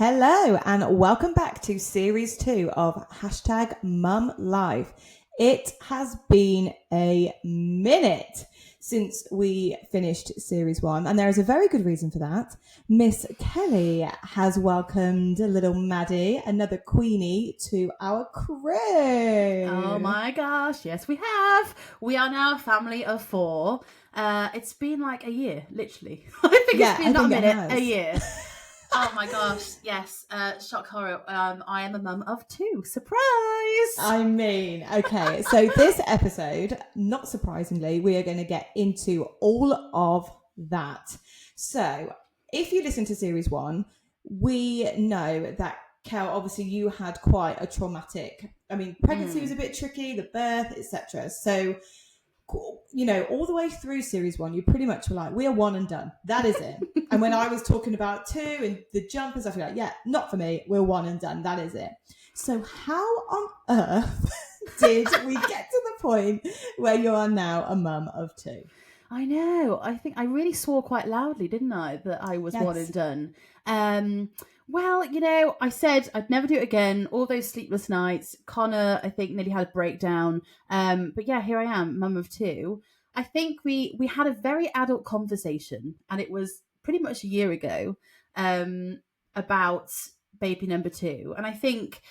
Hello and welcome back to series 2 of hashtag Mum Life. It has been a minute since we finished series 1 and there is a very good reason for that. Miss Kelly has welcomed little Maddie, another Queenie, to our crew. Oh my gosh, yes we have. We are now a family of 4. It's been like a year, literally. I think it's been not a minute, a year. Oh my gosh, yes. Shock horror. I am a mum of 2. Surprise! I mean, okay, so this episode, not surprisingly, we are going to get into all of that. So if you listen to series 1, we know that Kel, obviously you had quite a traumatic, pregnancy was a bit tricky, the birth, etc. So, you know, all the way through series 1, you pretty much were like, we are one and done. That is it. And when I was talking about 2 and the jump and stuff, you're like, yeah, not for me. We're one and done. That is it. So how on earth did we get to the point where you are now a mum of 2? I know. I think I really swore quite loudly, didn't I, that I was one and done. Well, you know, I said I'd never do it again. All those sleepless nights. Connor, I think, nearly had a breakdown. But yeah, here I am, mum of 2. I think we had a very adult conversation, and it was pretty much a year ago, about baby number 2. And I think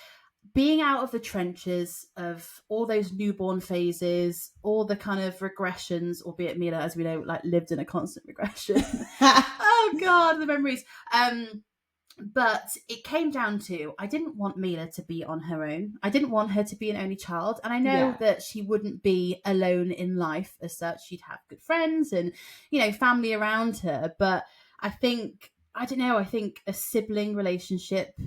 being out of the trenches of all those newborn phases, all the kind of regressions, albeit Mila, as we know, like lived in a constant regression. Oh God, the memories. But it came down to, I didn't want Mila to be on her own. I didn't want her to be an only child. And I know that she wouldn't be alone in life as such. She'd have good friends and, you know, family around her. But I think a sibling relationship,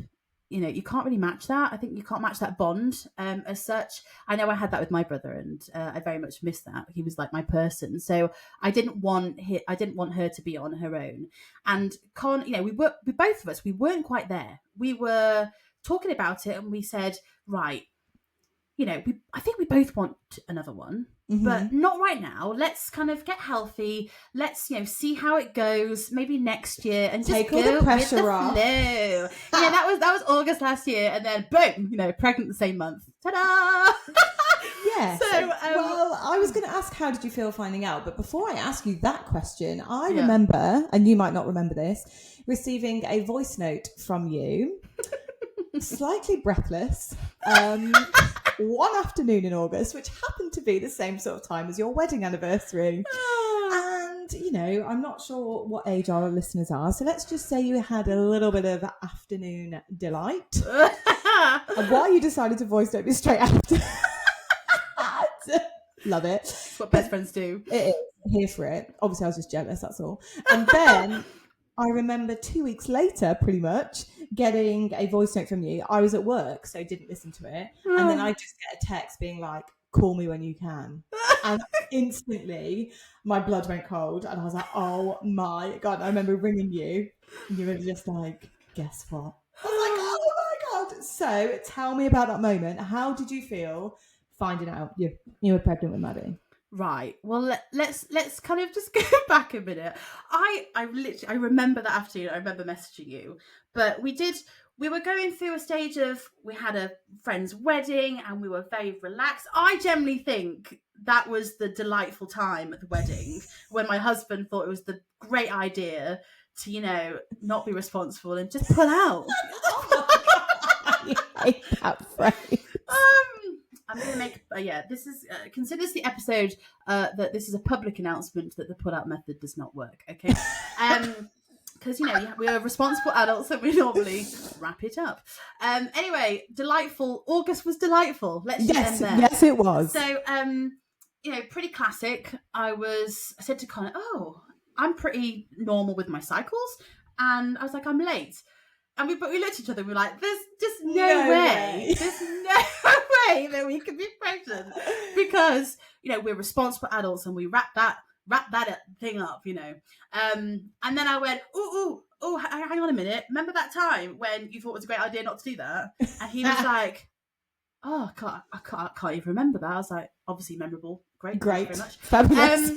you know, you can't really match that. I think you can't match that bond as such. I know I had that with my brother, and I very much missed that. He was like my person, so I didn't want her to be on her own. And you know, we both of us, we weren't quite there. We were talking about it, and we said, right, you know, I think we both want another one, but not right now. Let's kind of get healthy. Let's, you know, see how it goes. Maybe next year, and just take go all the pressure with the off. flow. Yeah, that was August last year, and then boom, you know, pregnant the same month. Ta-da! Yeah. So, well, I was going to ask, how did you feel finding out? But before I ask you that question, I remember, and you might not remember this, receiving a voice note from you, slightly breathless, one afternoon in August, which happened to be the same sort of time as your wedding anniversary. And, you know, I'm not sure what age our listeners are, so let's just say you had a little bit of afternoon delight. And why you decided to voice note me straight after. Love it. That's what best friends do. It is. Here for it. Obviously, I was just jealous, that's all. And then I remember 2 weeks later, pretty much, getting a voice note from you. I was at work, so I didn't listen to it. And then I just get a text being like, call me when you can. And instantly, my blood went cold. And I was like, oh my God. I remember ringing you. And you were just like, guess what? I was like, oh my God. So tell me about that moment. How did you feel finding out you were pregnant with Maddie? Right. Well, let's kind of just go back a minute. I remember that afternoon. I remember messaging you, but we were going through a stage of, we had a friend's wedding and we were very relaxed. I generally think that was the delightful time at the wedding when my husband thought it was the great idea to, you know, not be responsible and just pull out. I hate that phrase. I'm going to make, this is, consider this the episode that this is a public announcement that the pull-out method does not work, okay? Because, you know, we are responsible adults and we normally wrap it up. Anyway, delightful. August was delightful. Let's just end there. Yes, it was. So, you know, pretty classic. I said to Connor, I'm pretty normal with my cycles. And I was like, I'm late. But we looked at each other and we were like, there's just no way. There's no way that we could be pregnant. Because, you know, we're responsible adults and we wrap that thing up, you know. And then I went, hang on a minute. Remember that time when you thought it was a great idea not to do that? And he was like, I can't even remember that. I was like, obviously memorable. Great. Thank you very much. Fabulous.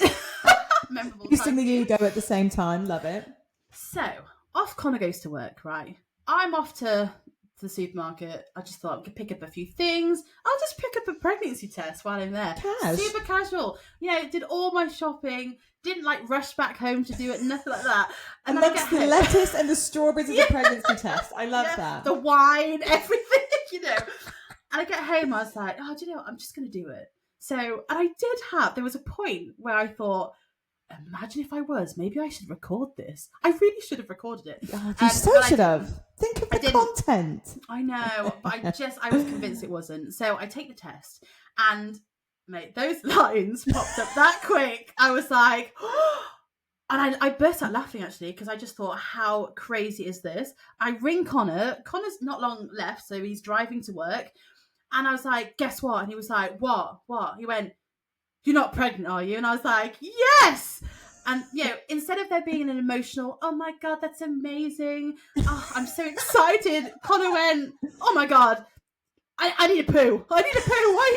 Memorable. Boosting the ego at the same time. Love it. So, off Connor goes to work, right? I'm off to the supermarket. I just thought I could pick up a few things. I'll just pick up a pregnancy test while I'm there. Cash. Super casual. Did all my shopping. Didn't like rush back home to do it. Nothing like that. And amongst the lettuce and the strawberries of the pregnancy test. I love that. The wine, everything, And I get home, I was like, oh, do you know what? I'm just going to do it. So, and I did there was a point where I thought, imagine if I was, maybe I should record this. I really should have recorded it. God, you should have. Think of the content. I know, but I was convinced it wasn't. So I take the test and, mate, those lines popped up that quick. I was like, and I burst out laughing actually, because I just thought, how crazy is this? I ring Connor. Connor's not long left, so he's driving to work. And I was like, guess what? And he was like, what? He went, you're not pregnant, are you? And I was like, yes! And, instead of there being an emotional, oh my God, that's amazing. Oh, I'm so excited. Connor went, oh my God, I need a poo. Why are you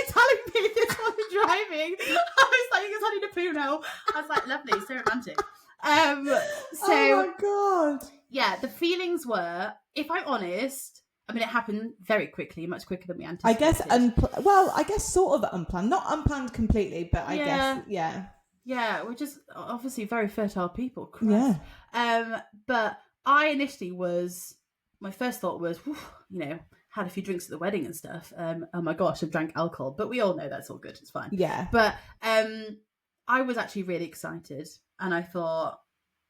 telling me this while you're driving? I was like, because I need a poo now. I was like, lovely, so romantic. Oh my God. Yeah, the feelings were, if I'm honest, it happened very quickly, much quicker than we anticipated. I guess sort of unplanned. Not unplanned completely, but I guess, yeah. Yeah, we're just obviously very fertile people. Christ. Yeah. But I initially my first thought was, had a few drinks at the wedding and stuff. Oh my gosh, I've drank alcohol. But we all know that's all good. It's fine. Yeah. But I was actually really excited. And I thought,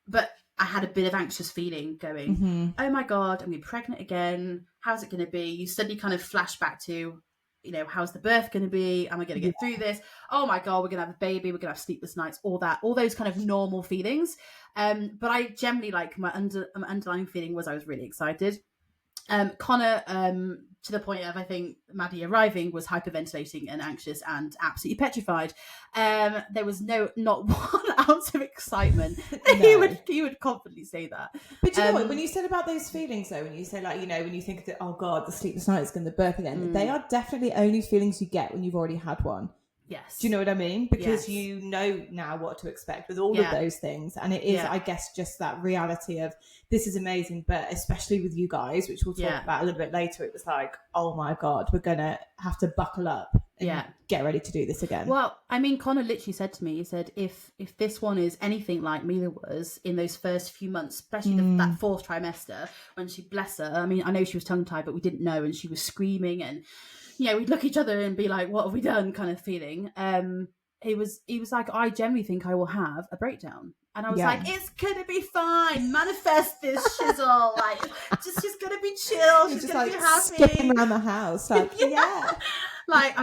but I had a bit of anxious feeling going, oh my God, I'm going to be pregnant again. How's it going to be? You suddenly kind of flash back to, how's the birth going to be? Am I going to get through this? Oh my God, we're going to have a baby. We're going to have sleepless nights, all those kind of normal feelings. But I generally my underlying feeling was I was really excited. Connor, to the point of, I think, Maddie arriving, was hyperventilating and anxious and absolutely petrified. There was not 1 ounce of excitement. No. He would confidently say that. But you know what? When you said about those feelings, though, when you say, when you think that, oh God, the sleepless night is going to birth again, they are definitely only feelings you get when you've already had one. Yes. Do you know what I mean? Because you know now what to expect with all of those things. And it is, I guess, just that reality of this is amazing. But especially with you guys, which we'll talk about a little bit later, it was like, oh my God, we're going to have to buckle up and get ready to do this again. Well, Connor literally said to me, he said, if this one is anything like Mila was in those first few months, especially that 4th trimester, when she, bless her, I know she was tongue-tied, but we didn't know, and she was screaming, and we'd look at each other and be like, what have we done, kind of feeling. He was like, I generally think I will have a breakdown. And I was like, it's gonna be fine. Manifest this shizzle. She's gonna be chill. She's gonna be happy. Skipping around the house. I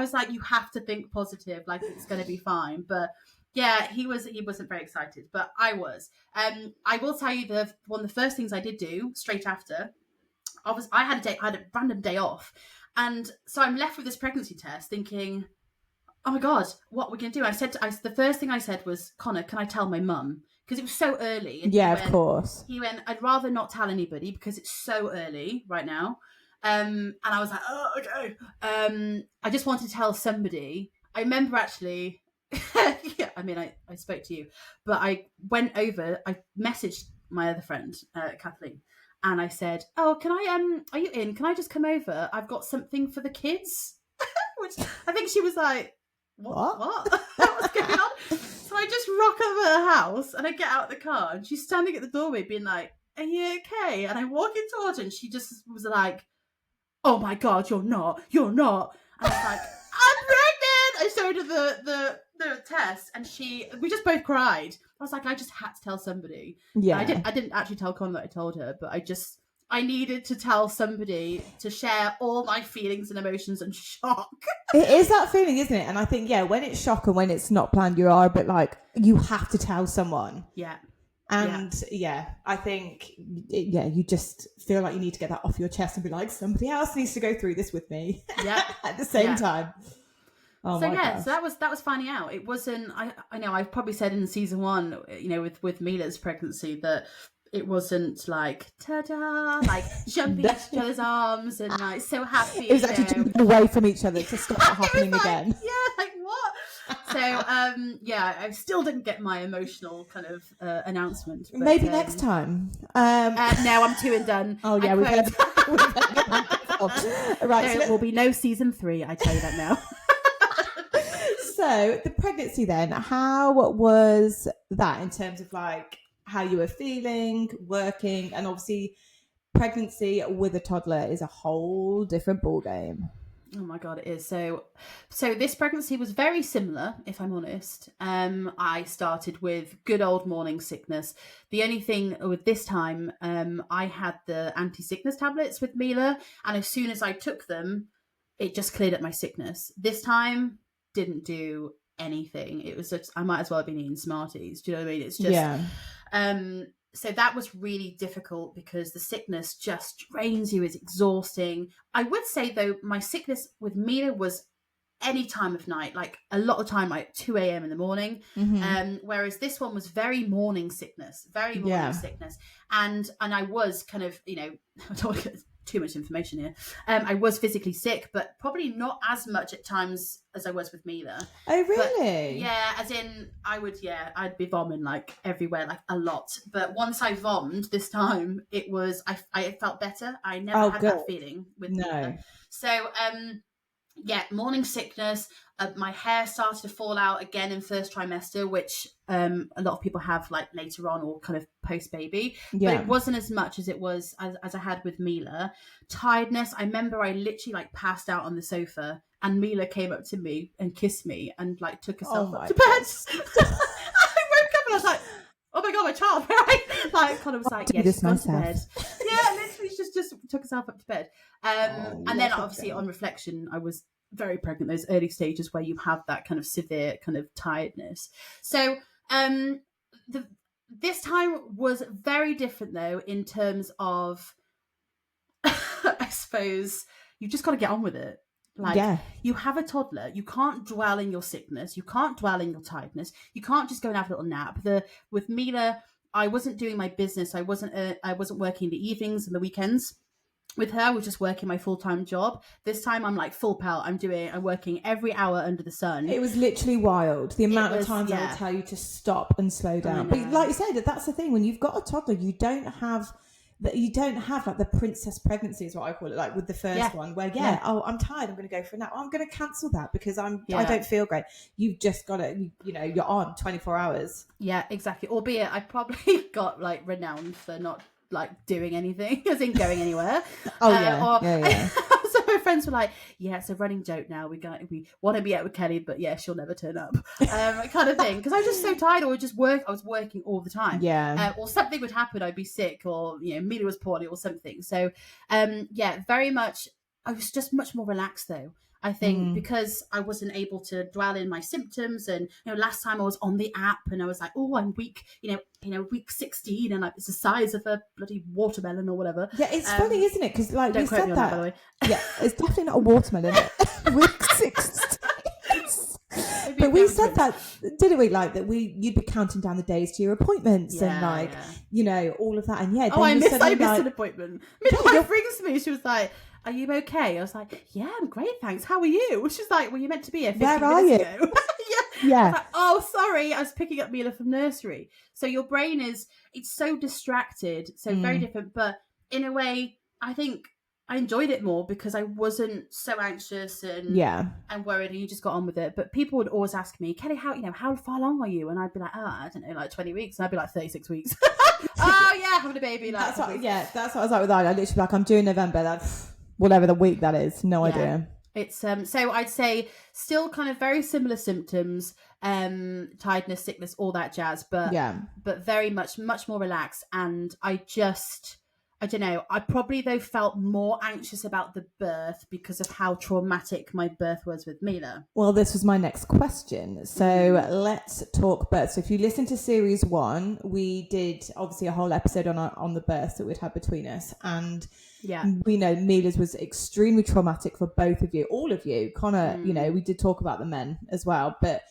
was like, you have to think positive. It's gonna be fine. But he wasn't very excited, but I was. I will tell you one of the first things I did do straight after, I had a random day off. And so I'm left with this pregnancy test thinking, oh my God, what are we going to do? The first thing I said was, Connor, can I tell my mum? Because it was so early. And of course. He went, I'd rather not tell anybody because it's so early right now. And I was like, oh, okay. I just wanted to tell somebody. I remember actually, I spoke to you, but I went over, I messaged my other friend, Kathleen. And I said, oh, are you in? Can I just come over? I've got something for the kids. Which I think she was like, what? What's going on? So I just rock over her house and I get out the car and she's standing at the doorway being like, are you okay? And I walk in towards her and she just was like, oh my God, you're not. And I was like, I'm pregnant. I showed her the test and we just both cried. I was like, I just had to tell somebody. Yeah. I didn't actually tell Connor that I told her, but I needed to tell somebody to share all my feelings and emotions and shock. It is that feeling, isn't it? And I think, when it's shock and when it's not planned, you are a bit like, you have to tell someone. Yeah. And I think, you just feel like you need to get that off your chest and be like, somebody else needs to go through this with me. Yeah. At the same time. Oh so so that was finding out. It wasn't. I know I've probably said in season 1, with Mila's pregnancy that it wasn't like ta-da, like jumping into each other's arms and so happy. It was actually jumping away from each other to stop it happening again. Yeah, like what? yeah, I still didn't get my emotional kind of announcement. But, Maybe next time. No, I'm 2 and done. Oh yeah, we've heard right. There will be no season 3. I tell you that now. So the pregnancy then, how was that in terms of like how you were feeling, working, and obviously pregnancy with a toddler is a whole different ball game. Oh my god, it is. So this pregnancy was very similar, if I'm honest. I started with good old morning sickness. The only thing with this time, I had the anti-sickness tablets with Mila, and as soon as I took them, it just cleared up my sickness. This time, didn't do anything. It was just, I might as well have been eating Smarties. Do you know what I mean? It's just, so that was really difficult because the sickness just drains you. It's exhausting. I would say though, my sickness with Mila was any time of night, like a lot of time, like 2 a.m. in the morning. Whereas this one was very morning sickness, sickness. And I was kind of, I don't want to get too much information here. I was physically sick, but probably not as much at times as I was with Mila. Oh, really? But, yeah, as in I'd be vomiting like everywhere, like a lot. But once I vomited this time, it was, I felt better. I never had that feeling with Mila. So, morning sickness. My hair started to fall out again in first trimester, which a lot of people have like later on or kind of post baby. But it wasn't as much as it was as I had with Mila. Tiredness. I remember I literally like passed out on the sofa, and Mila came up to me and kissed me and like took herself up to bed. I woke up and I was like, oh my god, my child, right? Like, kind of was like, she's gone to bed. Yeah, literally just took herself up to bed. And then obviously on reflection, I was very pregnant, those early stages where you have that kind of severe kind of tiredness. So this time was very different though, in terms of, I suppose, you've just got to get on with it. Like, you have a toddler, you can't dwell in your sickness, you can't dwell in your tiredness, you can't just go and have a little nap. With Mila, I wasn't doing my business, I wasn't working the evenings and the weekends. With her, I was just working my full-time job. This time I'm like full pelt. I'm working every hour under the sun. It was literally wild. The amount of times I would tell you to stop and slow down. But like you said, that's the thing. When you've got a toddler, you don't have like the princess pregnancy is what I call it. Like with the first one where, I'm tired. I'm going to go for a nap. I'm going to cancel that because I don't feel great. You've just got to, you're on 24 hours. Yeah, exactly. Albeit I probably got like renowned for not like doing anything, as in going anywhere. So my friends were like, it's a running joke now, we want to be out with Kelly, but she'll never turn up, kind of thing, because I was just so tired, or I was working all the time, or something would happen, I'd be sick, or Mila was poorly or something. So very much I was just much more relaxed though, I think, because I wasn't able to dwell in my symptoms. And last time I was on the app and I was like, oh, I'm week, week 16, and it's the size of a bloody watermelon or whatever. Yeah, it's funny, isn't it? Because like we said that, by the way. Yeah, it's definitely not a watermelon. Week 16. But we said that, didn't we? Like that you'd be counting down the days to your appointments and all of that. And I missed an appointment. Midwife rings me. She was like, are you okay? I was like, yeah, I'm great, thanks. How are you? She's like, well, you meant to be here 15 minutes ago. Yeah. I was like, oh, sorry. I was picking up Mila from nursery. So your brain it's so distracted. So very different. But in a way, I think I enjoyed it more because I wasn't so anxious and worried, and you just got on with it. But people would always ask me, Kelly, how far along are you? And I'd be like, I don't know, like 20 weeks. And I'd be like 36 weeks. Oh yeah, having a baby. Like, that's what I was like with that. I literally like, I'm due in November. That's whatever the week that is. No idea. It's so I'd say still kind of very similar symptoms, tiredness, sickness, all that jazz, but very much more relaxed. And I don't know, I probably though felt more anxious about the birth because of how traumatic my birth was with Mila. Well, this was my next question. So let's talk birth. So if you listen to series 1, we did obviously a whole episode on the births that we'd had between us. And we know Mila's was extremely traumatic for both of you, all of you. Connor, we did talk about the men as well, but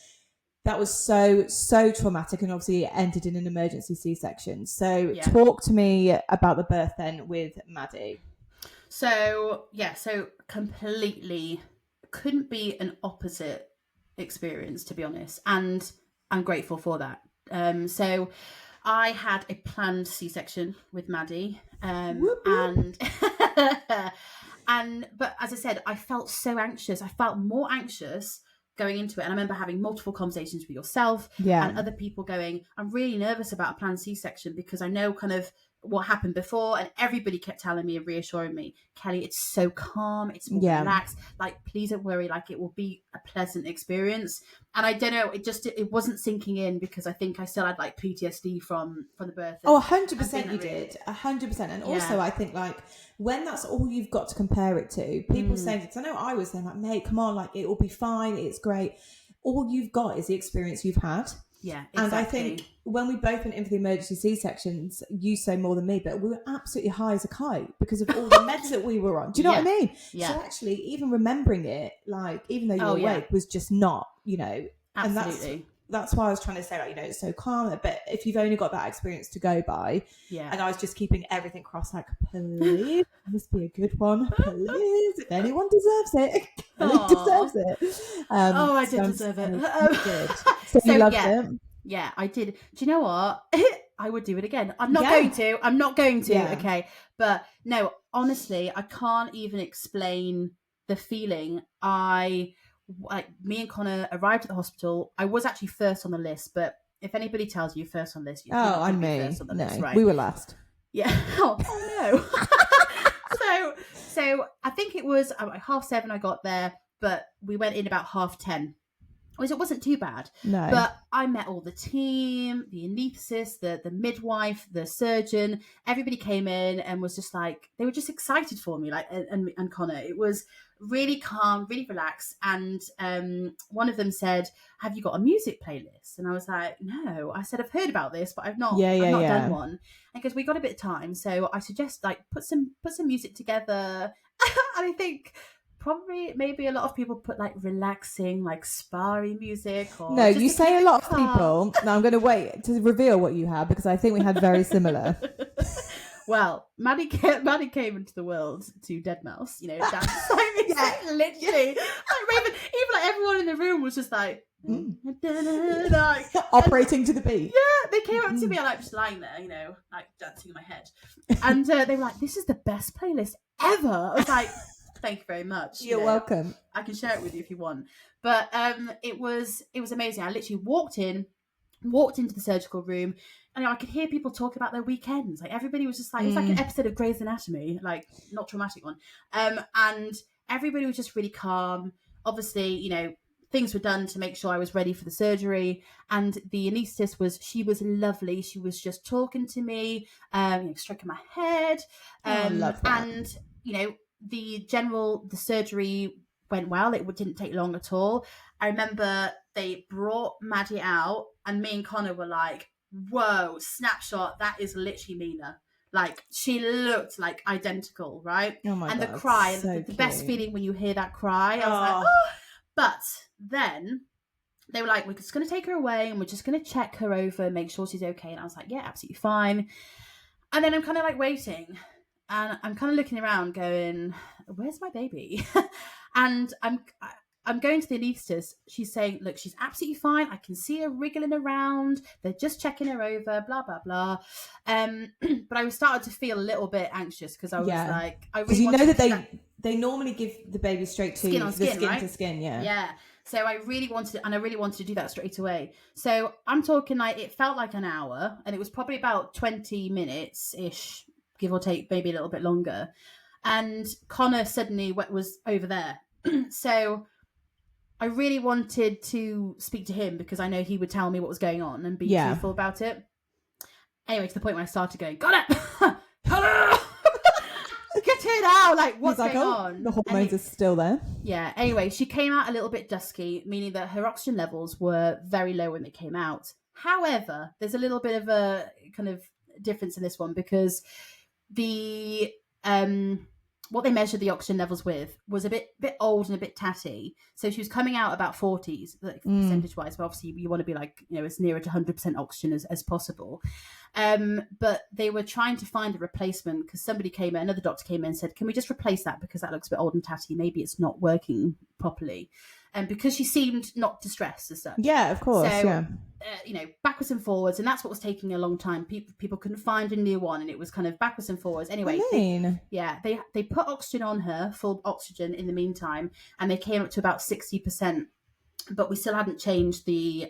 that was so traumatic, and obviously it ended in an emergency C-section. So talk to me about the birth then with Maddie. So completely couldn't be an opposite experience, to be honest, and I'm grateful for that. So I had a planned C-section with Maddie, Whoop, whoop. and but as I said, I felt so anxious. I felt more anxious going into it, and I remember having multiple conversations with yourself and Yeah. other people going, I'm really nervous about a planned C-section because I know kind of what happened before, and everybody kept telling me and reassuring me, Kelly, it's so calm, it's more Yeah. relaxed, like please don't worry, like it will be a pleasant experience. And I don't know, it wasn't sinking in because I think I still had like PTSD from the birth. Oh, 100% you did. 100%. And also, Yeah. I think, like, when that's all you've got to compare it to, people saying, because I know I was saying, like, mate, come on, like, it will be fine, it's great. All you've got is the experience you've had. Yeah, exactly. And I think when we both went in for the emergency C-sections, you say more than me, but we were absolutely high as a kite because of all the meds that we were on. Do you know what I mean? Yeah. So actually, even remembering it, like, even though you were awake, was just not, you know. Absolutely. And that's why I was trying to say, like, you know, it's so calm. But if you've only got that experience to go by, and I was just keeping everything crossed, like, please, this be a good one, please. If anyone deserves it, Kelly deserves it. I did deserve it. You did. So you loved it. Yeah, I did. Do you know what? I would do it again. I'm not going to. Yeah. Okay, but no, honestly, I can't even explain the feeling. Me and Connor arrived at the hospital. I was actually first on the list, but if anybody tells you first on the list, you're not going to be first on the list, right? We were last. Yeah. Oh no. So I think it was 7:30 I got there, but we went in about 10:30. It wasn't too bad. No. But I met all the team, the anaesthetist, the midwife, the surgeon. Everybody came in and was just like, they were just excited for me, like, and Connor. It was really calm, really relaxed. And one of them said, have you got a music playlist? And I was like, no. I said, I've heard about this, but I've not done one. And because we got a bit of time, so I suggest, like, put some music together. And I think maybe a lot of people put, like, relaxing, like, spa-y music. Or no, you say a lot of people. Now I'm going to wait to reveal what you had because I think we had very similar. Well, Maddie came into the world to Dead Mouse, you know, dance. Literally. Like, Raven, even like everyone in the room was just like, like operating to the beat. Yeah, they came up to me and I was just lying there, you know, like dancing in my head. And they were like, this is the best playlist ever. I was like, thank you very much. You're welcome. I can share it with you if you want. But it was amazing. I literally walked into the surgical room, and I could hear people talk about their weekends. Like, everybody was just like, it was like an episode of Grey's Anatomy, like, not traumatic one. And everybody was just really calm. Obviously, you know, things were done to make sure I was ready for the surgery. And the anaesthetist was lovely. She was just talking to me, stroking my head. I love that. And, you know, the surgery went well. It didn't take long at all. I remember they brought Maddie out, and me and Connor were like, whoa, snapshot, that is literally Mina. Like, she looked like identical, right? Oh my God. And the cry, the best feeling when you hear that cry. I was like, oh. But then they were like, we're just going to take her away and we're just going to check her over, make sure she's okay. And I was like, yeah, absolutely fine. And then I'm kind of like waiting, and I'm kind of looking around going, where's my baby? And I'm going to the anaesthetist. She's saying, look, she's absolutely fine. I can see her wriggling around. They're just checking her over, blah, blah, blah. But I was starting to feel a little bit anxious because I was like, I really know that they normally give the baby straight to skin right? to skin, yeah. Yeah. So I really wanted to do that straight away. So I'm talking, like, it felt like an hour, and it was probably about 20 minutes-ish, give or take, maybe a little bit longer. And Connor suddenly was over there. So I really wanted to speak to him because I know he would tell me what was going on and be truthful about it. Anyway, to the point where I started going, got it! Connor! Get here now! Like, what's going on? The hormones are still there. Yeah, anyway, she came out a little bit dusky, meaning that her oxygen levels were very low when they came out. However, there's a little bit of a kind of difference in this one because the what they measured the oxygen levels with was a bit old and a bit tatty. So she was coming out about 40s, like, percentage wise, but obviously you want to be like, you know, as near to 100% oxygen as possible. But they were trying to find a replacement because another doctor came in and said, can we just replace that because that looks a bit old and tatty? Maybe it's not working properly. and because she seemed not distressed as such. Yeah, of course. So, yeah. Backwards and forwards, and that's what was taking a long time. People couldn't find a new one, and it was kind of backwards and forwards. Anyway, they put oxygen on her, full oxygen in the meantime, and they came up to about 60%. But we still hadn't changed the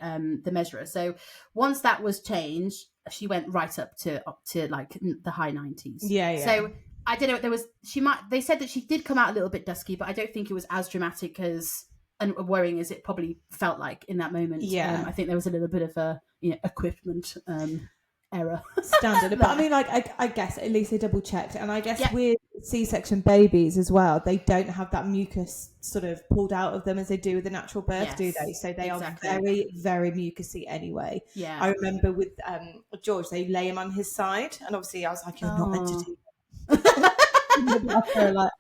measurer. So once that was changed, she went right up to like the high 90s. Yeah. So I don't know. They said that she did come out a little bit dusky, but I don't think it was as dramatic and worrying as it probably felt like in that moment. Yeah. I think there was a little bit of a equipment error. Standard. But I mean, like, I guess at least they double checked. And I guess with C-section babies as well, they don't have that mucus sort of pulled out of them as they do with the natural birth, do they? So they are very, very mucusy anyway. Yeah. I remember with George, they lay him on his side. And obviously I was like, you're not meant to do that.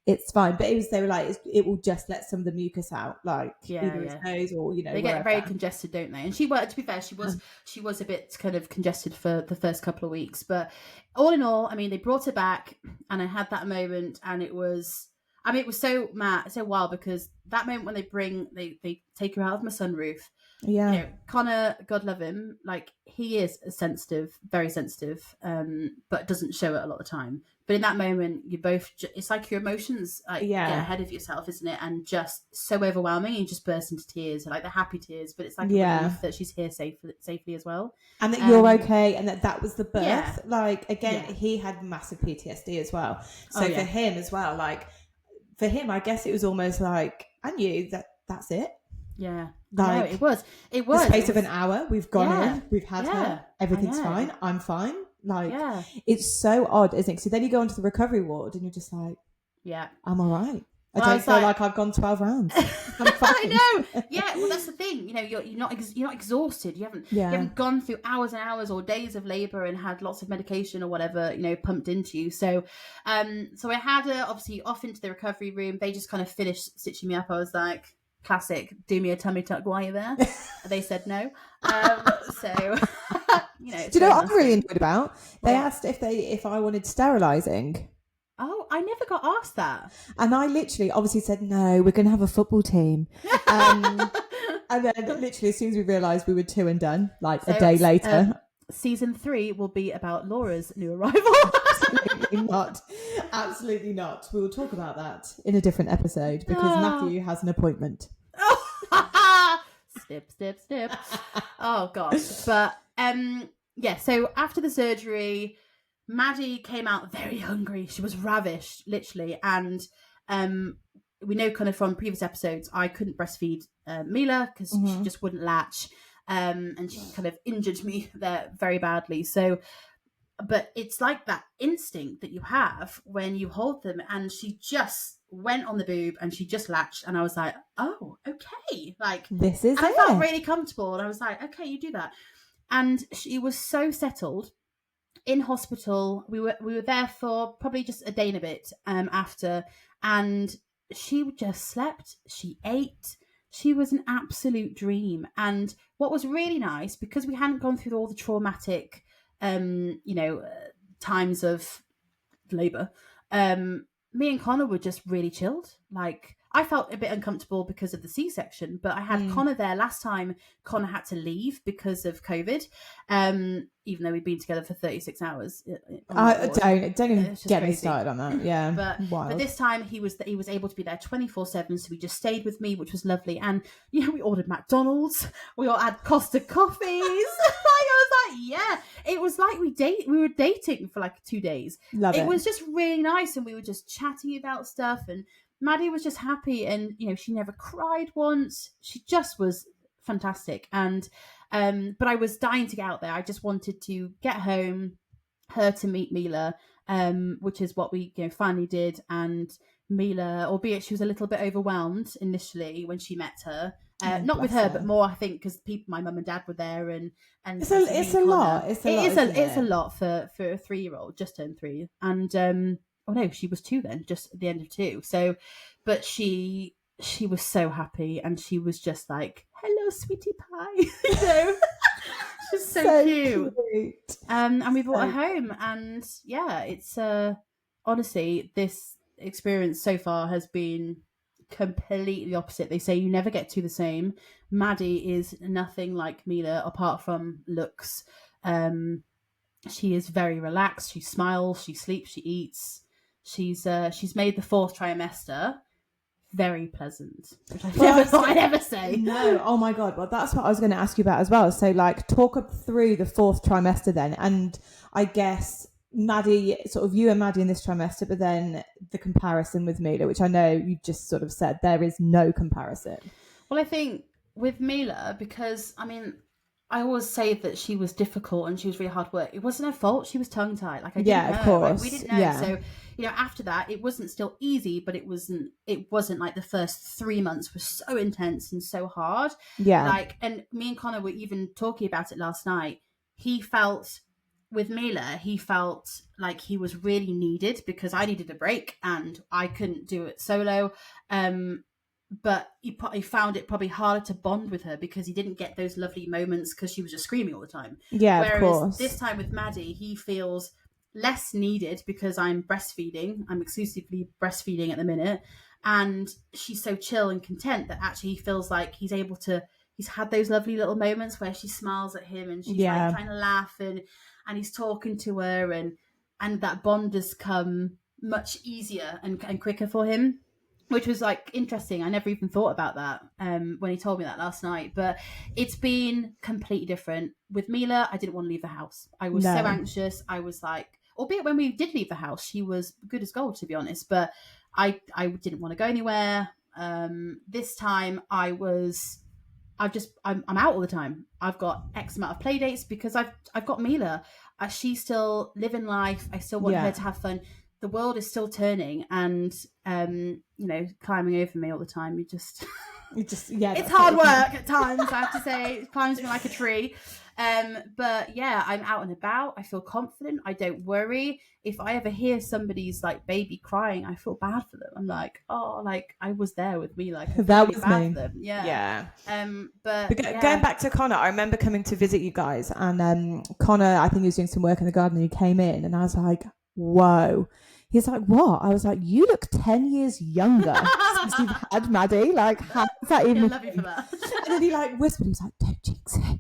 It's fine, but they were like, it will just let some of the mucus out, like either his nose or they get very congested, don't they? And she was, to be fair, she was a bit kind of congested for the first couple of weeks, but all in all, I mean, they brought her back, and I had that moment, and it was so mad, so wild, because that moment when they take her out of my sunroof. Yeah, Connor, God love him, like he is sensitive, very sensitive, but doesn't show it a lot of the time. But in that moment, you both, it's like your emotions get ahead of yourself, isn't it? And just so overwhelming, you just burst into tears, like the happy tears. But it's like a relief that she's here safely as well, and that you're okay, and that was the birth. Yeah. Like again, he had massive PTSD as well. So for him as well, like for him, I guess it was almost like I knew that's it. Yeah, like it was. The space of an hour, we've gone in, we've had her, everything's fine, I'm fine. Like it's so odd, isn't it? So then you go into the recovery ward and you're just like, I'm all right. I don't feel like I've gone 12 rounds. I'm fine. I know. Yeah, well, that's the thing. You're not exhausted. You haven't gone through hours and hours or days of labour and had lots of medication or whatever pumped into you. So, so I had her obviously off into the recovery room. They just kind of finished stitching me up. I was like, classic, do me a tummy tuck while you're there. They said no. So do you know what I'm really enjoyed about? They asked if I wanted sterilising. Oh, I never got asked that. And I literally obviously said, no, we're going to have a football team. And then literally as soon as we realised we were 2 and done, like a day later. Season 3 will be about Laura's new arrival. Absolutely not. Absolutely not. We will talk about that in a different episode because Matthew has an appointment. Snip. Oh, gosh. But, so after the surgery, Maddie came out very hungry. She was ravished, literally. And we know kind of from previous episodes, I couldn't breastfeed Mila because she just wouldn't latch. And she kind of injured me there very badly. So, but it's like that instinct that you have when you hold them, and she just went on the boob and she just latched, and I was like, oh, okay, like this is. And I felt really comfortable, and I was like, okay, you do that. And she was so settled in hospital. We were there for probably just a day and a bit after, and she just slept. She ate. She was an absolute dream. And what was really nice, because we hadn't gone through all the traumatic, times of labour, me and Connor were just really chilled. Like, I felt a bit uncomfortable because of the C-section, but I had Connor there last time. Connor had to leave because of COVID, even though we'd been together for 36 hours. Don't even get me started on that. Yeah, but this time he was able to be there 24/7, so he just stayed with me, which was lovely. And we ordered McDonald's, we all had Costa coffees. I was like, it was like we were dating for like 2 days. It was just really nice, and we were just chatting about stuff, and Maddie was just happy, and she never cried once. She just was fantastic. And but I was dying to get out there. I just wanted to get home, her to meet Mila, which is what we finally did. And Mila, albeit she was a little bit overwhelmed initially when she met her, not with her, but more I think because my mum and dad were there, and it's a lot. It's a lot for a 3-year-old, just turned 3, and oh no, she was 2 then, just at the end of 2. So, but she was so happy, and she was just like, "Hello, sweetie pie," she's so cute. And we brought her home, and it's honestly, this experience so far has been completely opposite. They say you never get two the same. Maddie is nothing like Mila apart from looks. She is very relaxed. She smiles. She sleeps. She eats. She's made the 4th trimester very pleasant, which I never thought I'd ever say. No, oh my god. Well, that's what I was going to ask you about as well. So, like, talk up through the 4th trimester then, and I guess Maddie, sort of you and Maddie in this trimester, but then the comparison with Mila, which I know you just sort of said there is no comparison. Well, I think with Mila, because I mean, I always say that she was difficult and she was really hard work. It wasn't her fault. She was tongue tied. Like, I didn't know. Of course. Like, we didn't know. Yeah. So, you know, after that, it wasn't still easy, but it wasn't like the first 3 months were so intense and so hard. Yeah. Like, and me and Connor were even talking about it last night. He felt with Mila, he felt like he was really needed because I needed a break and I couldn't do it solo. But he found it probably harder to bond with her because he didn't get those lovely moments because she was just screaming all the time. Yeah, whereas of course. This time with Maddie, he feels less needed because I'm breastfeeding. I'm exclusively breastfeeding at the minute. And she's so chill and content that actually he feels like he's had those lovely little moments where she smiles at him and she's like trying to laugh and he's talking to her and that bond has come much easier and quicker for him. Which was like interesting. I never even thought about that when he told me that last night. But it's been completely different. With Mila, I didn't want to leave the house. I was so anxious. I was like, albeit when we did leave the house, she was good as gold, to be honest. But I didn't want to go anywhere. This time I'm out all the time. I've got X amount of play dates because I've got Mila. She's still living life. I still want her to have fun. The world is still turning and, you know, climbing over me all the time. It's hard work at times, I have to say. It climbs me like a tree. But yeah, I'm out and about. I feel confident. I don't worry. If I ever hear somebody's like baby crying, I feel bad for them. I'm like, oh, like I was there with me. Like that was me. For them. Yeah. But going back to Connor, I remember coming to visit you guys and Connor, I think he was doing some work in the garden and he came in and I was like, whoa. He's like, what? I was like, you look 10 years younger since you've had Maddie. Like, how is that even? I love you for that. And then he like whispered, he was like, don't jinx it.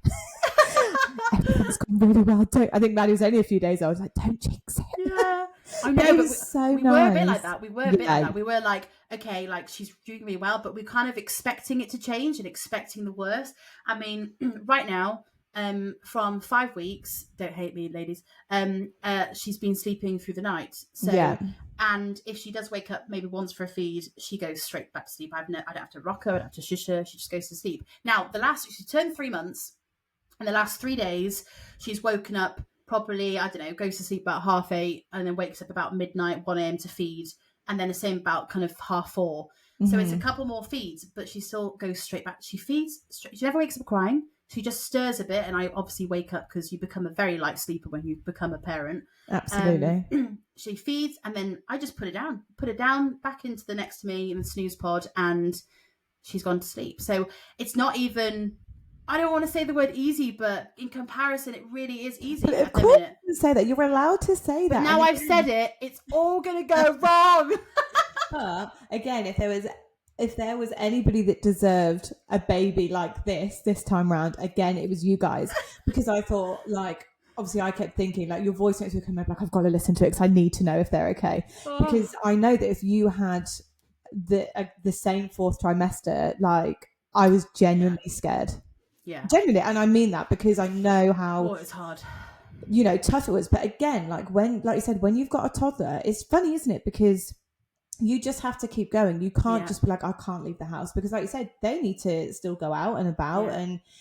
Everything's gone really well. I think Maddie was only a few days old. I was like, don't jinx it. Yeah. I know, but we were a bit like that. We were a bit like that. We were like, okay, like she's doing really well, but we're kind of expecting it to change and expecting the worst. I mean, right now, from 5 weeks, don't hate me, ladies, she's been sleeping through the night. So, and if she does wake up maybe once for a feed, she goes straight back to sleep. I don't have to rock her, I don't have to shush her, she just goes to sleep. Now, she turned 3 months, and the last 3 days, she's woken up probably, I don't know, goes to sleep about 8:30, and then wakes up about midnight, 1 a.m. to feed, and then the same about kind of 4:30. So it's a couple more feeds, but she still goes straight back. She feeds, she never wakes up crying. She just stirs a bit, and I obviously wake up because you become a very light sleeper when you become a parent. Absolutely. She feeds, and then I just put her down back into the next to me in the snooze pod, and she's gone to sleep. So it's not even, I don't want to say the word easy, but in comparison, it really is easy. But of course, you say that. You're allowed to say that. But now I've said it, it's all going to go wrong. But again, if there was anybody that deserved a baby like this time round, again, it was you guys. Because I thought, like, obviously I kept thinking, like, your voice notes were coming up, like, I've got to listen to it because I need to know if they're okay. Because I know that if you had the same 4th trimester, like, I was genuinely scared. Yeah. Genuinely. And I mean that because I know how... it's hard. You know, tough it was. But again, like you said, when you've got a toddler, it's funny, isn't it? Because... you just have to keep going. You can't just be like, I can't leave the house, because like you said, they need to still go out and about.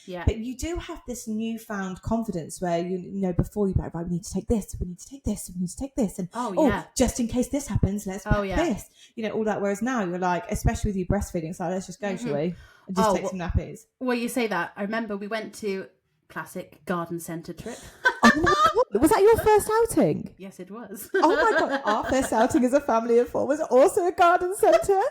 But you do have this newfound confidence where you know before you're like, right, we need to take this, we need to take this, we need to take this, and just in case this happens, let's pack this, you know, all that. Whereas now you're like, especially with you breastfeeding, it's like, let's just go, shall we, and just take some nappies. Well, you say that, I remember we went to classic garden centre trip. Oh my God. Was that your first outing? Yes, it was. Oh my God. Our first outing as a family of 4 was also a garden centre.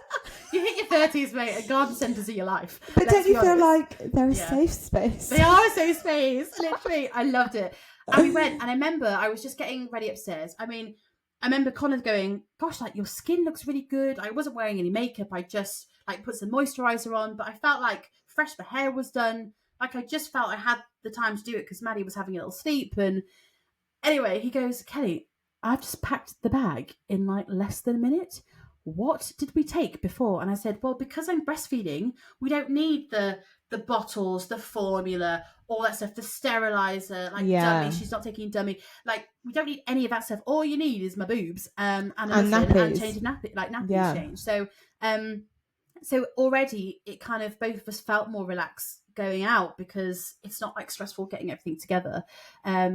You hit your 30s, mate, and garden centres are your life. But don't you feel like they're a safe space? They are a safe space. Literally. I loved it. And we went, and I remember I was just getting ready upstairs. I remember Connor going, gosh, like, your skin looks really good. I wasn't wearing any makeup. I just like put some moisturizer on, but I felt like fresh, my hair was done. Like I just felt I had the time to do it because Maddie was having a little sleep. And anyway, he goes, Kelly, I've just packed the bag in like less than a minute. What did we take before? And I said, well, because I'm breastfeeding, we don't need the bottles, the formula, all that stuff, the sterilizer, like dummy. She's not taking dummy. Like we don't need any of that stuff. All you need is my boobs and nappies. and changing nappies change. So already it kind of both of us felt more relaxed going out because it's not like stressful getting everything together.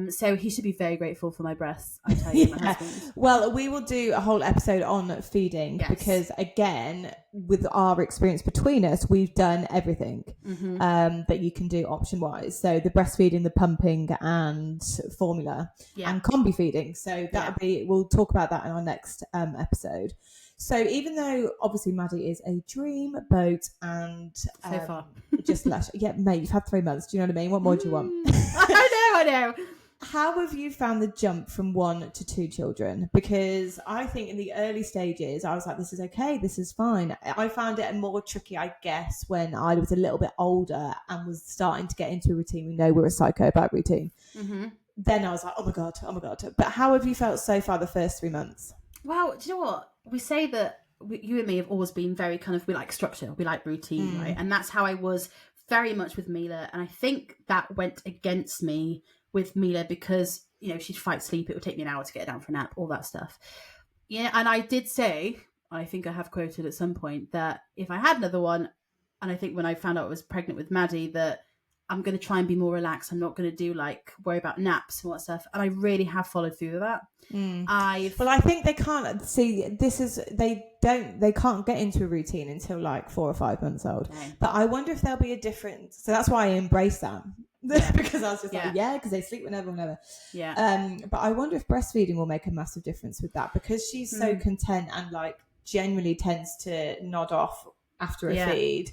So he should be very grateful for my breasts, I tell you, my husband. Well, we will do a whole episode on feeding because again, with our experience between us, we've done everything that you can do option wise. So the breastfeeding, the pumping and formula and combi feeding. So we'll talk about that in our next episode. So even though obviously Maddie is a dream boat and so far just lush, mate, you've had 3 months. Do you know what I mean? What more do you want? I know. How have you found the jump from 1 to 2 children? Because I think in the early stages, I was like, this is okay, this is fine. I found it more tricky, I guess, when I was a little bit older and was starting to get into a routine. We know we're a psycho about routine. Then I was like, oh my God. But how have you felt so far the first 3 months? Well, do you know what? We say that you and me have always been very kind of, we like structure, we like routine, right? And that's how I was very much with Mila. And I think that went against me with Mila because, you know, she'd fight sleep. It would take me an hour to get her down for a nap, all that stuff. Yeah. And I did say, I think I have quoted at some point that if I had another one, and I think when I found out I was pregnant with Maddie, that I'm going to try and be more relaxed. I'm not going to do worry about naps and what stuff. And I really have followed through with that. Well, I think they can't see they can't get into a routine until 4 or 5 months old. Okay. But I wonder if there'll be a difference. So that's why I embrace that. Because I was just because they sleep whenever. Yeah. But I wonder if breastfeeding will make a massive difference with that because she's so content and generally tends to nod off after a feed.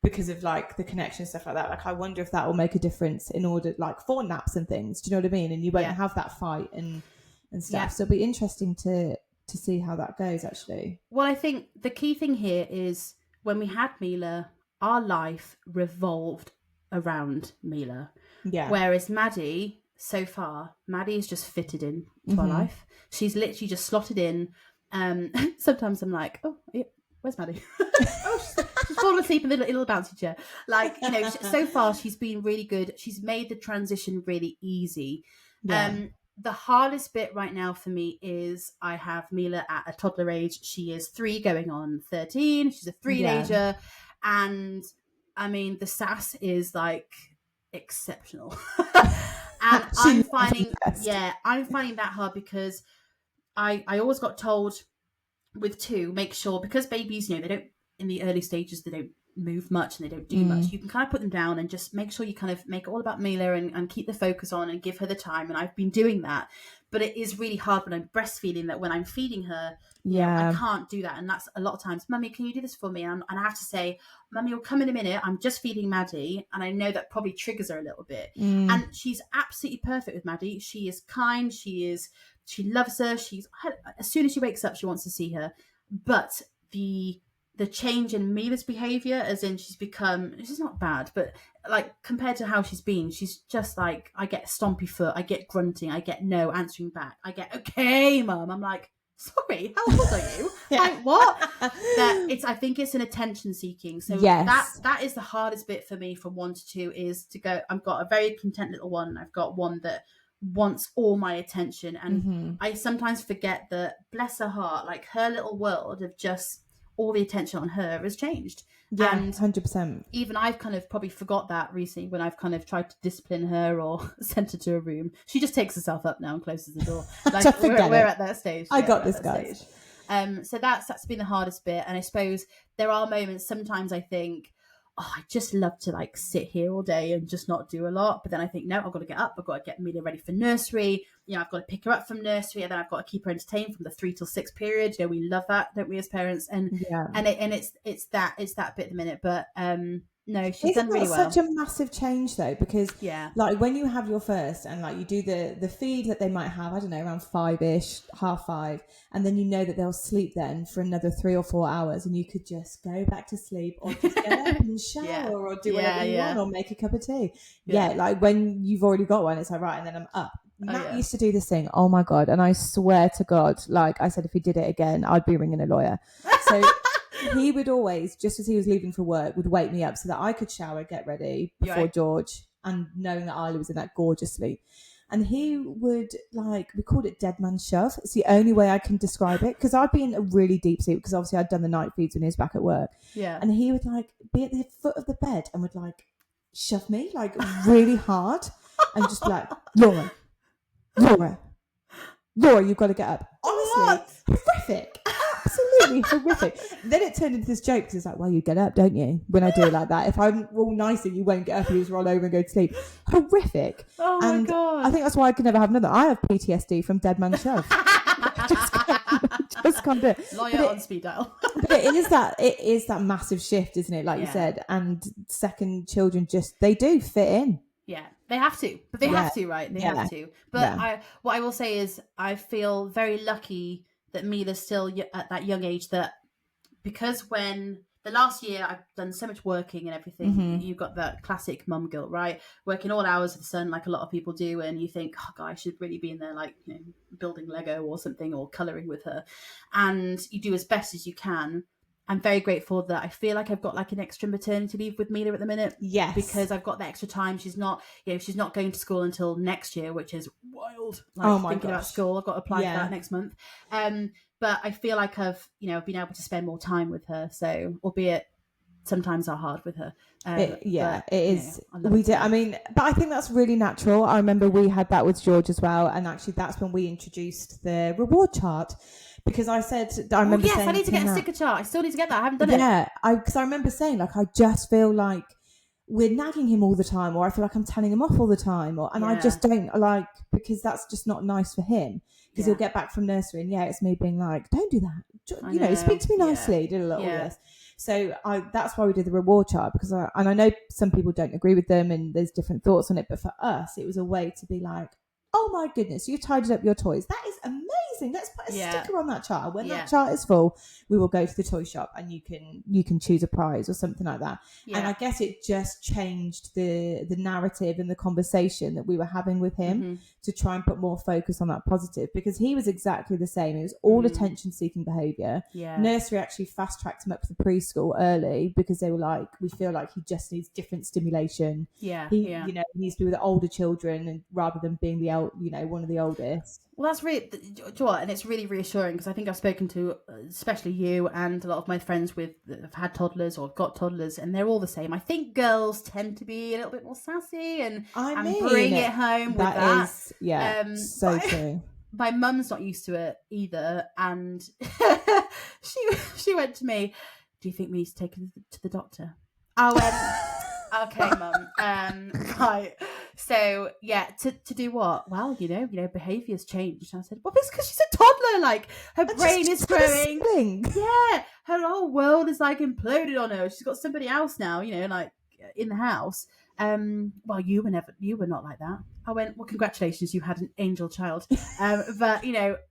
Because of the connection and stuff like that. I wonder if that will make a difference in order for naps and things. Do you know what I mean? And you won't have that fight and stuff. Yeah. So it'll be interesting to see how that goes actually. Well, I think the key thing here is when we had Mila, our life revolved around Mila. Yeah. Whereas Maddie, so far, Maddie is just fitted in to our life. She's literally just slotted in. Sometimes I'm like, oh, yeah, where's Maddie? She's fallen asleep in the little bouncy chair. So far she's been really good. She's made the transition really easy. Yeah. The hardest bit right now for me is I have Mila at a toddler age. She is 3 going on 13. She's a three-ager. And I mean, the sass is exceptional. And I'm finding that hard because I always got told with 2, make sure, because babies, they don't, in the early stages, they don't move much and they don't do much. You can kind of put them down and just make sure you kind of make it all about Mila and keep the focus on and give her the time. And I've been doing that. But it is really hard when I'm breastfeeding that when I'm feeding her, I can't do that. And that's a lot of times, Mummy, can you do this for me? And I have to say, Mummy, you'll come in a minute. I'm just feeding Maddie. And I know that probably triggers her a little bit. And she's absolutely perfect with Maddie. She is kind. She loves her. As soon as she wakes up, she wants to see her. But the change in Mila's behaviour, as in she's not bad, but compared to how she's been, she's just I get stompy foot, I get grunting, I get no answering back, I get okay, Mum. I'm like, sorry, how old are you? What? I think it's an attention seeking. So that is the hardest bit for me from 1 to 2 is to go. I've got a very content little one. I've got one that wants all my attention, and I sometimes forget that, bless her heart, her little world of just all the attention on her has changed. Yeah, and 100%. Even I've kind of probably forgot that recently when I've kind of tried to discipline her or sent her to a room. She just takes herself up now and closes the door. We're at that stage. I got this, guys. So that's been the hardest bit. And I suppose there are moments, sometimes I think, oh, I just love to sit here all day and just not do a lot. But then I think, no, I've got to get up. I've got to get Mila ready for nursery. I've got to pick her up from nursery, and then I've got to keep her entertained from the 3 till 6 period. We love that, don't we, as parents? And it's that bit at the minute. But No, she's Isn't done really that well. such a massive change though? Because Yeah. like when you have your first and like you do the feed that they might have, I don't know, around 5ish, 5:30, and then you know that they'll sleep then for another 3 or 4 hours, and you could just go back to sleep or just get up and shower Yeah. or do whatever you Yeah. want or make a cup of tea. Yeah. Like when you've already got one, it's like right, and then I'm up. Oh, Matt yeah. used to do this thing. Oh my god! And I swear to God, like I said, if he did it again, I'd be ringing a lawyer. So he would always, just as he was leaving for work, would wake me up so that I could shower, get ready before Right. George, and knowing that Isla was in that gorgeous sleep. And he would like, we called it dead man shove. It's the only way I can describe it, because I'd be in a really deep sleep because obviously I'd done the night feeds when he was back at work. Yeah. And he would like be at the foot of the bed and would like shove me like really hard and just be like, Laura, you've got to get up. Honestly, horrific. Absolutely horrific. Then it turned into this joke because it's like, well, you get up, don't you? When I do it like that. If I'm all nice and you won't get up, you just roll over and go to sleep. Horrific. Oh my God. I think that's why I could never have another. I have PTSD from dead man shove. just can't do it. Lawyer on speed dial. But it is that massive shift, isn't it? Like you said, and second children they do fit in. Yeah, they have to, but they have to, right? They have to. But what I will say is, I feel very lucky that Mila's still at that young age. That because when the last year I've done so much working and everything, you've got that classic mum guilt, right? Working all hours of the sun, like a lot of people do, and you think, oh God, I should really be in there, like building Lego or something, or colouring with her, and you do as best as you can. I'm very grateful that I feel like I've got like an extra maternity leave with Mila at the minute. Yes. Because I've got the extra time. She's not going to school until next year, which is wild. Like, oh my thinking about school. I've got to apply for that next month. But I feel like I've been able to spend more time with her. So, albeit sometimes are hard with her. It is. We did. I mean, but I think that's really natural. I remember we had that with George as well. And actually that's when we introduced the reward chart. Because I said, I remember saying, I need to get a sticker chart. I still need to get that. I haven't done it. Yeah, because I remember saying, like, I just feel like we're nagging him all the time, or I feel like I'm telling him off all the time, and I just don't like, because that's just not nice for him. Because he'll get back from nursery, and it's me being like, don't do that. Speak to me nicely. Did a lot of this. So that's why we did the reward chart, because I know some people don't agree with them, and there's different thoughts on it, but for us, it was a way to be like, oh my goodness, you've tidied up your toys. That is amazing. Let's put a sticker on that chart. When that chart is full, we will go to the toy shop and you can choose a prize or something like that. Yeah. And I guess it just changed the narrative and the conversation that we were having with him to try and put more focus on that positive, because he was exactly the same. It was all attention-seeking behaviour. Yeah. Nursery actually fast-tracked him up to the preschool early because they were like, we feel like he just needs different stimulation. He needs to be with the older children and rather than being one of the oldest. Well, that's really, and it's really reassuring, because I think I've spoken to, especially you and a lot of my friends that have had toddlers or have got toddlers, and they're all the same. I think girls tend to be a little bit more sassy and bring it home with that. That is, so true. My mum's not used to it either, and she went to me, do you think we need to take her to the doctor? I went, okay, mum. Right. So to do what? Well, behaviour's changed. And I said, well, it's because she's a toddler. Like, her brain is growing. Yeah, her whole world is like imploded on her. She's got somebody else now. Like in the house. Well, you were not like that. I went, well, congratulations, you had an angel child. But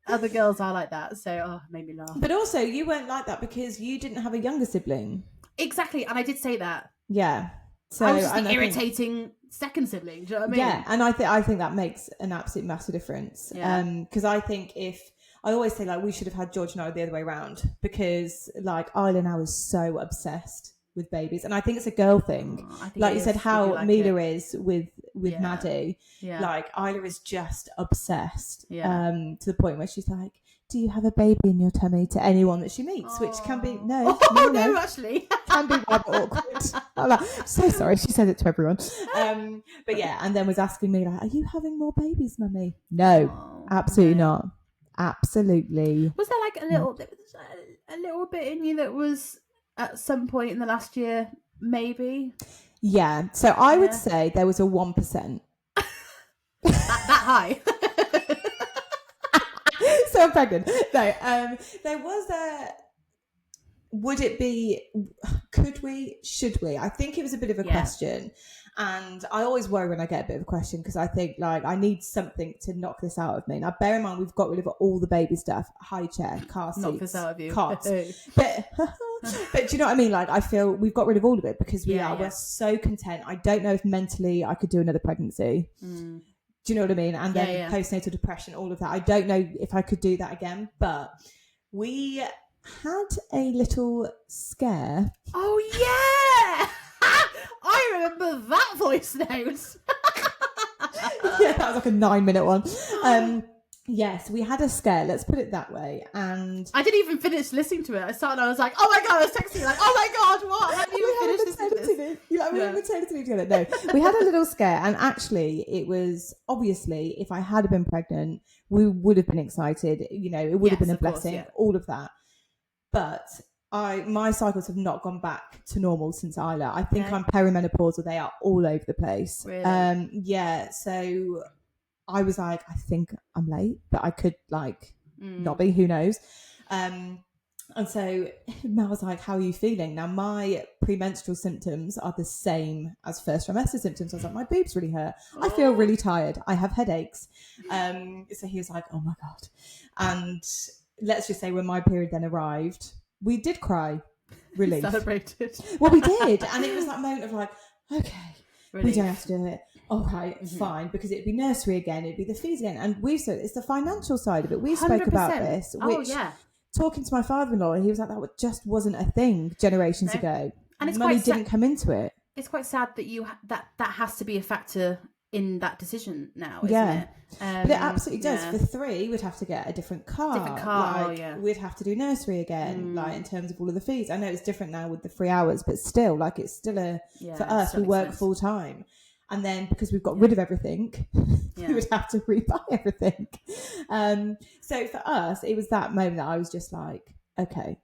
other girls are like that. So it made me laugh. But also, you weren't like that because you didn't have a younger sibling. Exactly, and I did say that. Yeah. So I was just the irritating second sibling. Do you know what I mean? Yeah, and I think that makes an absolute massive difference. Yeah. Because I think I always say, like, we should have had George and I the other way around, because like Isla now is so obsessed with babies, and I think it's a girl thing. Like you said, how Mila is with Maddie. Yeah. Like Isla is just obsessed. Yeah. To the point where she's like, do you have a baby in your tummy to anyone that she meets? Which can be no, actually can be rather awkward. I'm like, so sorry, she said it to everyone. But yeah, and then was asking me like, are you having more babies, mummy? No, absolutely not. Absolutely. Was there like a little bit in you that was at some point in the last year, maybe? Yeah. So I would say there was a 1%. that high. So I'm pregnant. No, there was a. Would it be? could we, should we? I think it was a bit of a question. And I always worry when I get a bit of a question because I think like I need something to knock this out of me. Now, bear in mind, we've got rid of all the baby stuff, high chair, car seats, knock this out of you. Cots. but do you know what I mean? Like I feel we've got rid of all of it because we're so content. I don't know if mentally I could do another pregnancy. Do you know what I mean? And then postnatal depression, all of that. I don't know if I could do that again, but we had a little scare. Oh yeah. I remember that voice note. Yeah, that was like a 9-minute one. Yes, we had a scare. Let's put it that way. And I didn't even finish listening to it. I started. I was like, "Oh my god!" I was texting like, "Oh my god, what?" I haven't even finished listening to this. We had maternity leave together. No, we had a little scare, and actually, it was obviously if I had been pregnant, we would have been excited. You know, it would have been a blessing. All of that, but. My cycles have not gone back to normal since Isla. I think I'm perimenopausal. They are all over the place. Really? Yeah. So I was like, I think I'm late, but I could like not be. Who knows? And so Mel was like, "How are you feeling?" Now my premenstrual symptoms are the same as first trimester symptoms. I was like, "My boobs really hurt. I feel really tired. I have headaches." So he was like, "Oh my god!" And let's just say when my period then arrived. We did cry, relief. Celebrated. Well, we did, and it was that moment of like, okay, relief. We don't have to do it. Okay, fine, because it'd be nursery again, it'd be the fees again, and it's the financial side of it. We 100%. Spoke about this. Which, talking to my father-in-law, he was like, that just wasn't a thing generations ago, and it's money didn't come into it. It's quite sad that that has to be a factor in that decision now, isn't it? But it absolutely does. For 3, we'd have to get a different car. Like, we'd have to do nursery again, like in terms of all of the fees. I know it's different now with the 3 hours, but still, like it's still for us, we work full time. And then because we've got rid of everything, we would have to rebuy everything. So for us, it was that moment that I was just like, okay,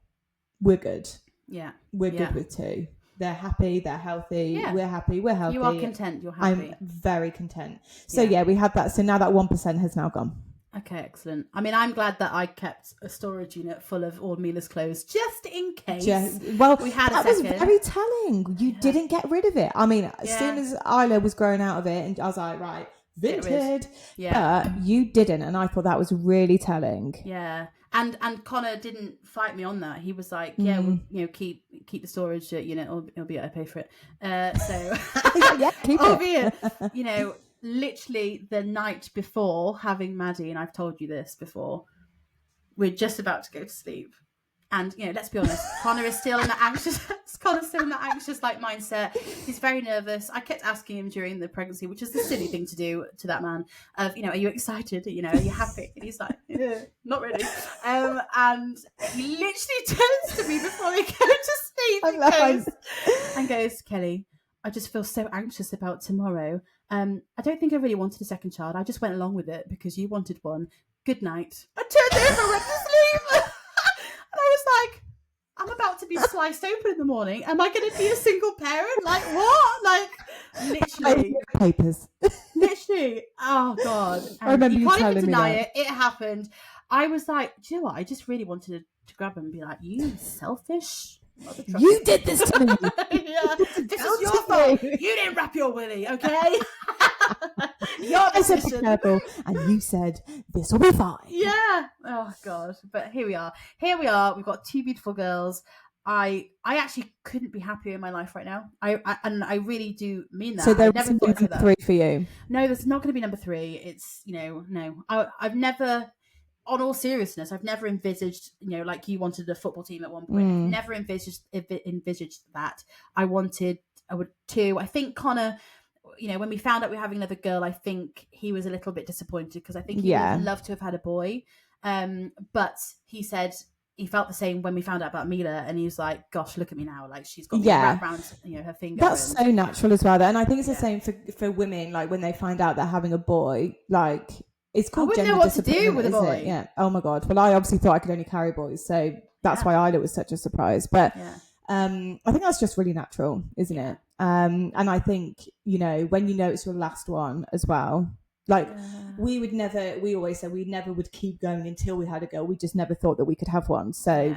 we're good. Yeah. We're good with 2. They're happy, they're healthy, we're happy, we're healthy. You are content, you're happy. I'm very content. So we had that. So now that 1% has now gone. Okay, excellent. I mean, I'm glad that I kept a storage unit full of all Mila's clothes just in case. We had that was very telling. You didn't get rid of it. I mean, as soon as Isla was growing out of it, and I was like, right, vintage. But you didn't, and I thought that was really telling. Yeah. And Connor didn't fight me on that. He was like, "Yeah, we'll, keep the storage unit. Albeit I pay for it. So keep albeit, literally the night before having Maddie, and I've told you this before, we're just about to go to sleep, and let's be honest, Connor is still in that anxious. Connor's still in that anxious mindset. He's very nervous. I kept asking him during the pregnancy, which is the silly thing to do to that man. Of are you excited? Are you happy? And he's like, not really. And he literally turns to me before we go to sleep and goes, Kelly, I just feel so anxious about tomorrow. I don't think I really wanted a second child. I just went along with it because you wanted one. Good night. I turned over and went to sleep. And I was like, I'm about to be sliced open in the morning. Am I going to be a single parent? Like, what? Like, literally. Papers. Literally. Oh, God. And I remember you can't telling even me deny that. it. It happened. I was like, do you know what? I just really wanted to grab him and be like, you selfish. You did this to me. This is your fault. You didn't wrap your willy, okay? Your decision. And you said this will be fine. Yeah. Oh God. But here we are. We've got 2 beautiful girls. I actually couldn't be happier in my life right now. I really do mean that. So there's number 3 for you. No, there's not going to be number 3. It's no. I've never. On all seriousness, I've never envisaged, like you wanted a football team at one point. I've never envisaged that. I would 2. I think Connor, when we found out we were having another girl, I think he was a little bit disappointed because I think he would love to have had a boy. But he said he felt the same when we found out about Mila, and he was like, "Gosh, look at me now! Like she's got me wrapped around, her finger." That's so natural as well, and I think it's the same for women. Like when they find out they're having a boy, like. It's called I wouldn't know what to do with a boy. Yeah. Oh my God. Well, I obviously thought I could only carry boys, so that's why Isla was such a surprise. But I think that's just really natural, isn't it? And I think when it's your last one as well. Like we always said we never would keep going until we had a girl. We just never thought that we could have one. So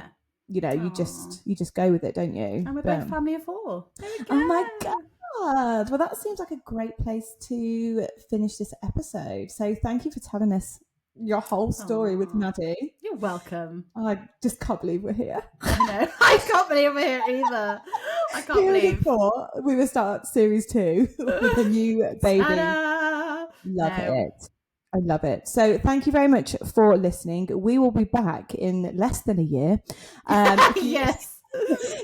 you know, you just go with it, don't you? And we're both family of 4. Oh my God. Well, that seems like a great place to finish this episode. So thank you for telling us your whole story with Maddie. You're welcome. I just can't believe we're here. I know. I can't believe we're here either. I can't believe. Thought we would start series 2 with a new baby. Ta-da! Love it. I love it. So thank you very much for listening. We will be back in less than a year. Yes.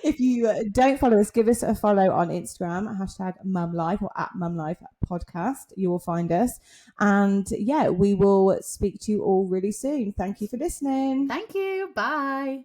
If you don't follow us, give us a follow on Instagram, #mumlife or @mumlifepodcast. You will find us. And yeah, we will speak to you all really soon. Thank you for listening. Thank you. Bye.